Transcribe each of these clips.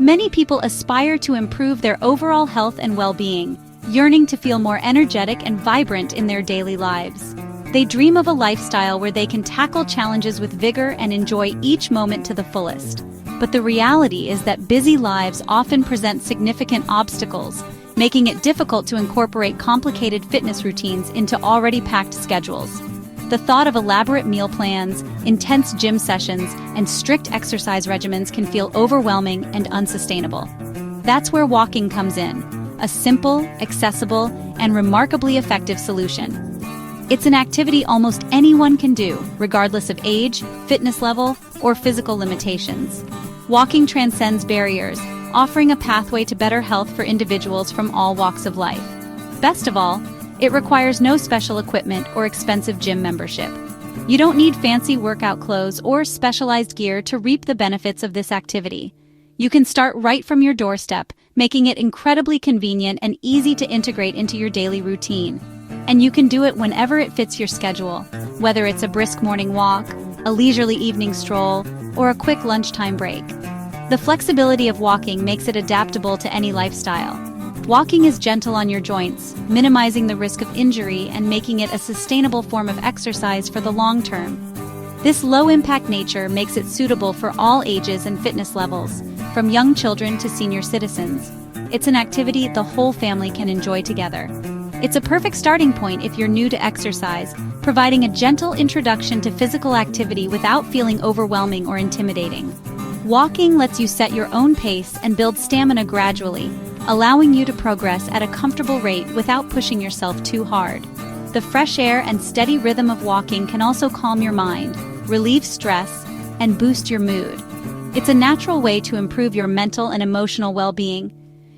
Many people aspire to improve their overall health and well-being, yearning to feel more energetic and vibrant in their daily lives. They dream of a lifestyle where they can tackle challenges with vigor and enjoy each moment to the fullest. But the reality is that busy lives often present significant obstacles, making it difficult to incorporate complicated fitness routines into already packed schedules. The thought of elaborate meal plans, intense gym sessions, and strict exercise regimens can feel overwhelming and unsustainable. That's where walking comes in, a simple, accessible, and remarkably effective solution. It's an activity almost anyone can do, regardless of age, fitness level, or physical limitations. Walking transcends barriers, offering a pathway to better health for individuals from all walks of life. Best of all, it requires no special equipment or expensive gym membership. You don't need fancy workout clothes or specialized gear to reap the benefits of this activity. You can start right from your doorstep, making it incredibly convenient and easy to integrate into your daily routine. And you can do it whenever it fits your schedule, whether it's a brisk morning walk, a leisurely evening stroll, or a quick lunchtime break. The flexibility of walking makes it adaptable to any lifestyle. Walking is gentle on your joints, minimizing the risk of injury and making it a sustainable form of exercise for the long term. This low-impact nature makes it suitable for all ages and fitness levels, from young children to senior citizens. It's an activity the whole family can enjoy together. It's a perfect starting point if you're new to exercise, providing a gentle introduction to physical activity without feeling overwhelming or intimidating. Walking lets you set your own pace and build stamina gradually, allowing you to progress at a comfortable rate without pushing yourself too hard. The fresh air and steady rhythm of walking can also calm your mind, relieve stress, and boost your mood. It's a natural way to improve your mental and emotional well-being.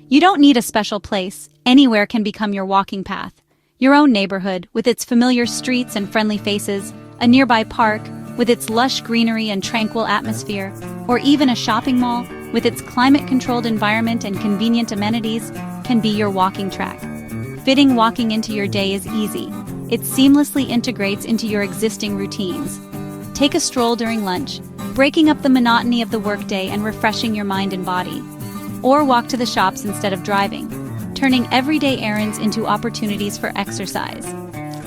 You don't need a special place. Anywhere can become your walking path. Your own neighborhood, with its familiar streets and friendly faces, a nearby park, with its lush greenery and tranquil atmosphere, or even a shopping mall, with its climate-controlled environment and convenient amenities, can be your walking track. Fitting walking into your day is easy. It seamlessly integrates into your existing routines. Take a stroll during lunch, breaking up the monotony of the workday and refreshing your mind and body. Or walk to the shops instead of driving, turning everyday errands into opportunities for exercise.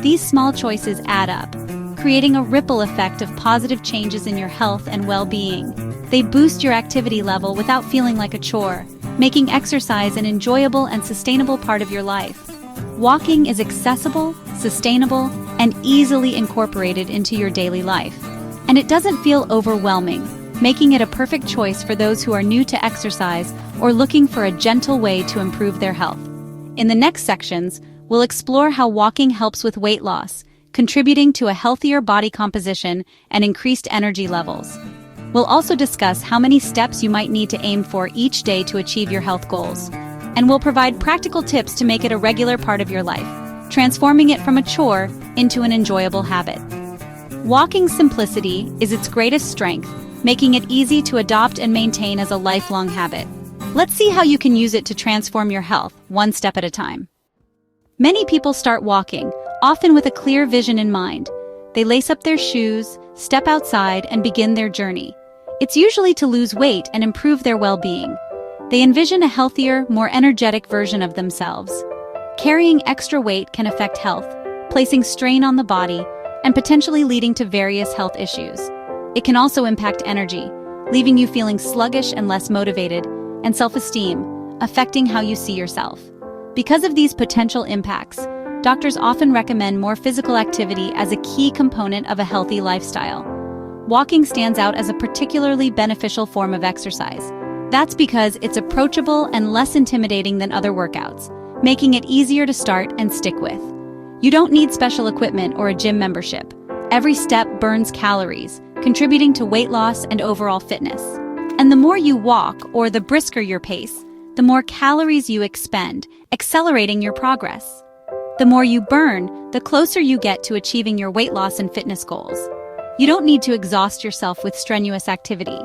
These small choices add up, creating a ripple effect of positive changes in your health and well-being. They boost your activity level without feeling like a chore, making exercise an enjoyable and sustainable part of your life. Walking is accessible, sustainable, and easily incorporated into your daily life. And it doesn't feel overwhelming, making it a perfect choice for those who are new to exercise or looking for a gentle way to improve their health. In the next sections, we'll explore how walking helps with weight loss, contributing to a healthier body composition and increased energy levels. We'll also discuss how many steps you might need to aim for each day to achieve your health goals. And we'll provide practical tips to make it a regular part of your life, transforming it from a chore into an enjoyable habit. Walking's simplicity is its greatest strength, making it easy to adopt and maintain as a lifelong habit. Let's see how you can use it to transform your health, one step at a time. Many people start walking, often with a clear vision in mind. They lace up their shoes, step outside, and begin their journey. It's usually to lose weight and improve their well-being. They envision a healthier, more energetic version of themselves. Carrying extra weight can affect health, placing strain on the body, and potentially leading to various health issues. It can also impact energy, leaving you feeling sluggish and less motivated, and self-esteem, affecting how you see yourself. Because of these potential impacts, doctors often recommend more physical activity as a key component of a healthy lifestyle. Walking stands out as a particularly beneficial form of exercise. That's because it's approachable and less intimidating than other workouts, making it easier to start and stick with. You don't need special equipment or a gym membership. Every step burns calories, contributing to weight loss and overall fitness. And the more you walk, or the brisker your pace, the more calories you expend, accelerating your progress. The more you burn, the closer you get to achieving your weight loss and fitness goals. You don't need to exhaust yourself with strenuous activity.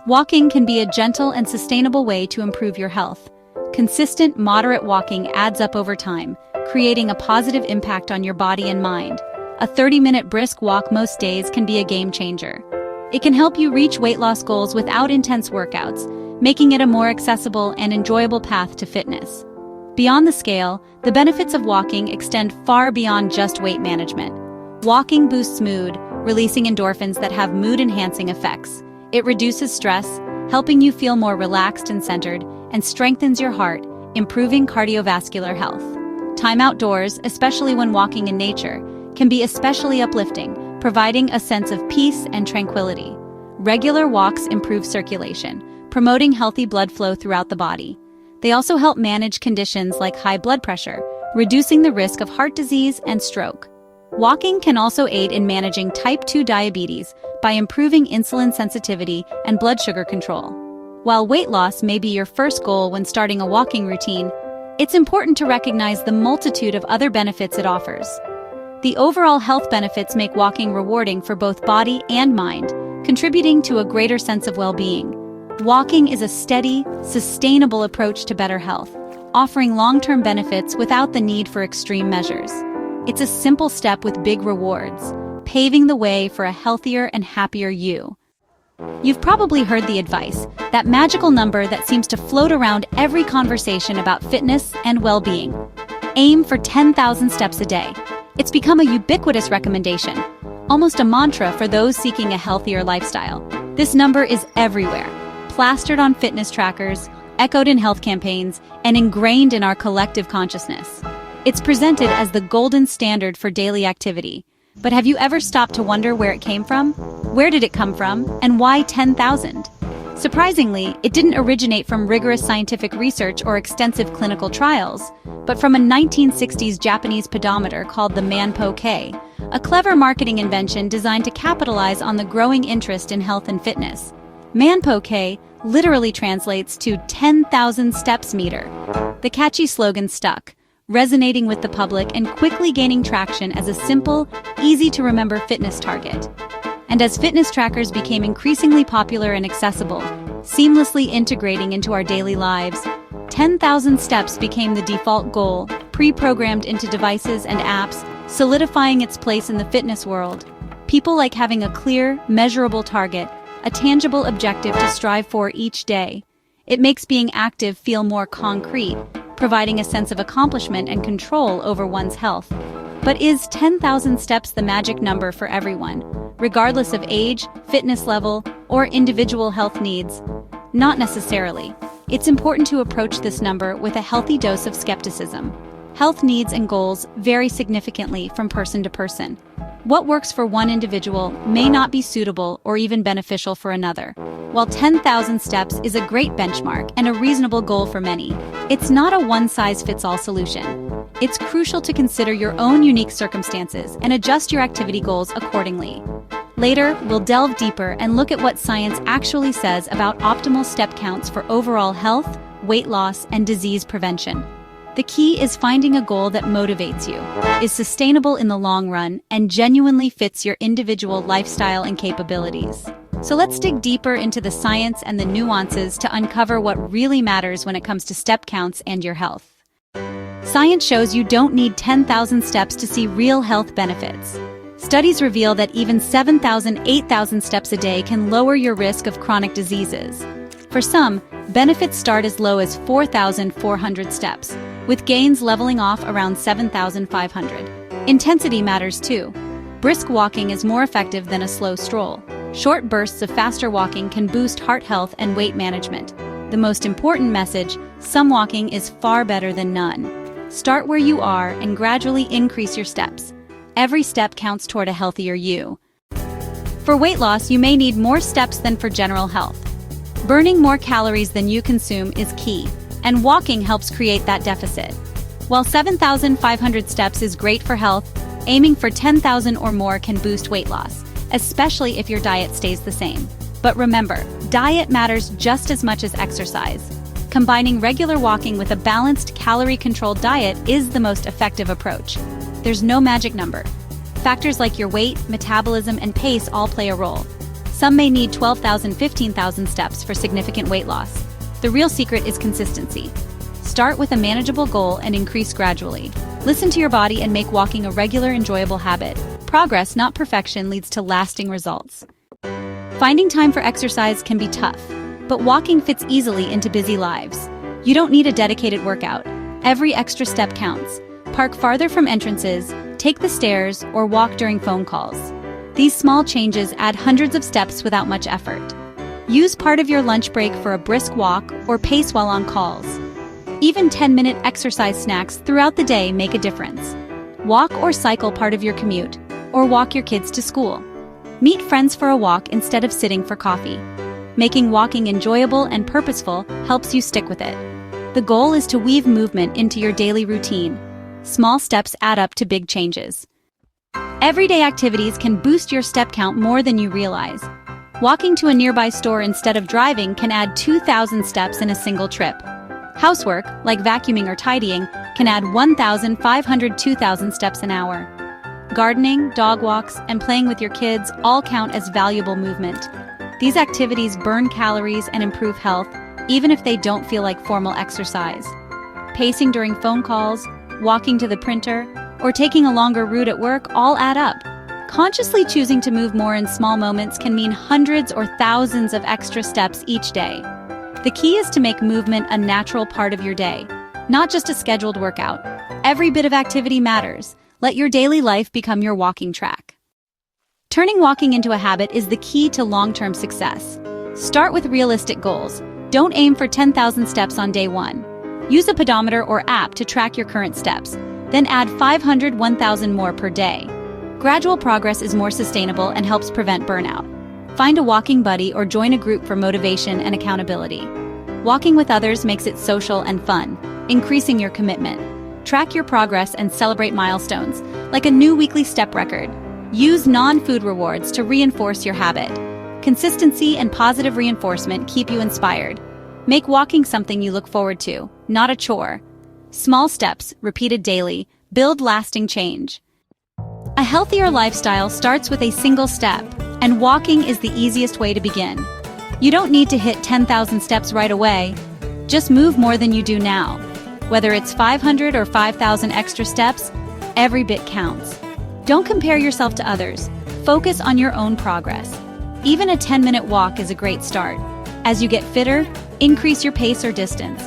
Walking can be a gentle and sustainable way to improve your health. Consistent, moderate walking adds up over time, creating a positive impact on your body and mind. A 30-minute brisk walk most days can be a game changer. It can help you reach weight loss goals without intense workouts, making it a more accessible and enjoyable path to fitness. Beyond the scale, the benefits of walking extend far beyond just weight management. Walking boosts mood, releasing endorphins that have mood-enhancing effects. It reduces stress, helping you feel more relaxed and centered, and strengthens your heart, improving cardiovascular health. Time outdoors, especially when walking in nature, can be especially uplifting, providing a sense of peace and tranquility. Regular walks improve circulation, promoting healthy blood flow throughout the body. They also help manage conditions like high blood pressure, reducing the risk of heart disease and stroke. Walking can also aid in managing type 2 diabetes by improving insulin sensitivity and blood sugar control. While weight loss may be your first goal when starting a walking routine, it's important to recognize the multitude of other benefits it offers. The overall health benefits make walking rewarding for both body and mind, contributing to a greater sense of well-being. Walking is a steady, sustainable approach to better health, offering long-term benefits without the need for extreme measures. It's a simple step with big rewards, paving the way for a healthier and happier you. You've probably heard the advice, that magical number that seems to float around every conversation about fitness and well-being. Aim for 10,000 steps a day. It's become a ubiquitous recommendation, almost a mantra for those seeking a healthier lifestyle. This number is everywhere, plastered on fitness trackers, echoed in health campaigns, and ingrained in our collective consciousness. It's presented as the golden standard for daily activity. But have you ever stopped to wonder where it came from? Where did it come from? And why 10,000? Surprisingly, it didn't originate from rigorous scientific research or extensive clinical trials, but from a 1960s Japanese pedometer called the Man-po-ke, a clever marketing invention designed to capitalize on the growing interest in health and fitness. Man-po-ke literally translates to 10,000 steps meter. The catchy slogan stuck, resonating with the public and quickly gaining traction as a simple, easy-to-remember fitness target. And as fitness trackers became increasingly popular and accessible, seamlessly integrating into our daily lives, 10,000 steps became the default goal, pre-programmed into devices and apps, solidifying its place in the fitness world. People like having a clear, measurable target, a tangible objective to strive for each day. It makes being active feel more concrete, providing a sense of accomplishment and control over one's health. But is 10,000 steps the magic number for everyone, regardless of age, fitness level, or individual health needs? Not necessarily. It's important to approach this number with a healthy dose of skepticism. Health needs and goals vary significantly from person to person. What works for one individual may not be suitable or even beneficial for another. While 10,000 steps is a great benchmark and a reasonable goal for many, it's not a one-size-fits-all solution. It's crucial to consider your own unique circumstances and adjust your activity goals accordingly. Later, we'll delve deeper and look at what science actually says about optimal step counts for overall health, weight loss, and disease prevention. The key is finding a goal that motivates you, is sustainable in the long run, and genuinely fits your individual lifestyle and capabilities. So let's dig deeper into the science and the nuances to uncover what really matters when it comes to step counts and your health. Science shows you don't need 10,000 steps to see real health benefits. Studies reveal that even 7,000, 8,000 steps a day can lower your risk of chronic diseases. For some, benefits start as low as 4,400 steps, with gains leveling off around 7,500. Intensity matters too. Brisk walking is more effective than a slow stroll. Short bursts of faster walking can boost heart health and weight management. The most important message, some walking is far better than none. Start where you are and gradually increase your steps. Every step counts toward a healthier you. For weight loss, you may need more steps than for general health. Burning more calories than you consume is key, and walking helps create that deficit. While 7,500 steps is great for health, aiming for 10,000 or more can boost weight loss, especially if your diet stays the same. But remember, diet matters just as much as exercise. Combining regular walking with a balanced, calorie-controlled diet is the most effective approach. There's no magic number. Factors like your weight, metabolism, and pace all play a role. Some may need 12,000, 15,000 steps for significant weight loss. The real secret is consistency. Start with a manageable goal and increase gradually. Listen to your body and make walking a regular, enjoyable habit. Progress, not perfection, leads to lasting results. Finding time for exercise can be tough, but walking fits easily into busy lives. You don't need a dedicated workout. Every extra step counts. Park farther from entrances, take the stairs, or walk during phone calls. These small changes add hundreds of steps without much effort. Use part of your lunch break for a brisk walk or pace while on calls. Even 10-minute exercise snacks throughout the day make a difference. Walk or cycle part of your commute, or walk your kids to school. Meet friends for a walk instead of sitting for coffee. Making walking enjoyable and purposeful helps you stick with it. The goal is to weave movement into your daily routine. Small steps add up to big changes. Everyday activities can boost your step count more than you realize. Walking to a nearby store instead of driving can add 2,000 steps in a single trip. Housework, like vacuuming or tidying, can add 1,500 to 2,000 steps an hour. Gardening, dog walks, and playing with your kids all count as valuable movement. These activities burn calories and improve health, even if they don't feel like formal exercise. Pacing during phone calls, walking to the printer, or taking a longer route at work all add up. Consciously choosing to move more in small moments can mean hundreds or thousands of extra steps each day. The key is to make movement a natural part of your day, not just a scheduled workout. Every bit of activity matters. Let your daily life become your walking track. Turning walking into a habit is the key to long-term success. Start with realistic goals. Don't aim for 10,000 steps on day one. Use a pedometer or app to track your current steps, then add 500, 1,000 more per day. Gradual progress is more sustainable and helps prevent burnout. Find a walking buddy or join a group for motivation and accountability. Walking with others makes it social and fun, increasing your commitment. Track your progress and celebrate milestones, like a new weekly step record. Use non-food rewards to reinforce your habit. Consistency and positive reinforcement keep you inspired. Make walking something you look forward to, not a chore. Small steps, repeated daily, build lasting change. A healthier lifestyle starts with a single step, and walking is the easiest way to begin. You don't need to hit 10,000 steps right away. Just move more than you do now. Whether it's 500 or 5,000 extra steps, every bit counts. Don't compare yourself to others. Focus on your own progress. Even a 10-minute walk is a great start. As you get fitter, increase your pace or distance.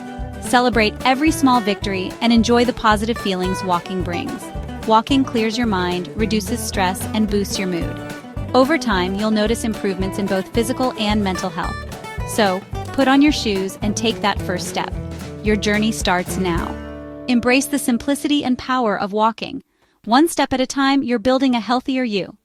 Celebrate every small victory and enjoy the positive feelings walking brings. Walking clears your mind, reduces stress, and boosts your mood. Over time, you'll notice improvements in both physical and mental health. So, put on your shoes and take that first step. Your journey starts now. Embrace the simplicity and power of walking. One step at a time, you're building a healthier you.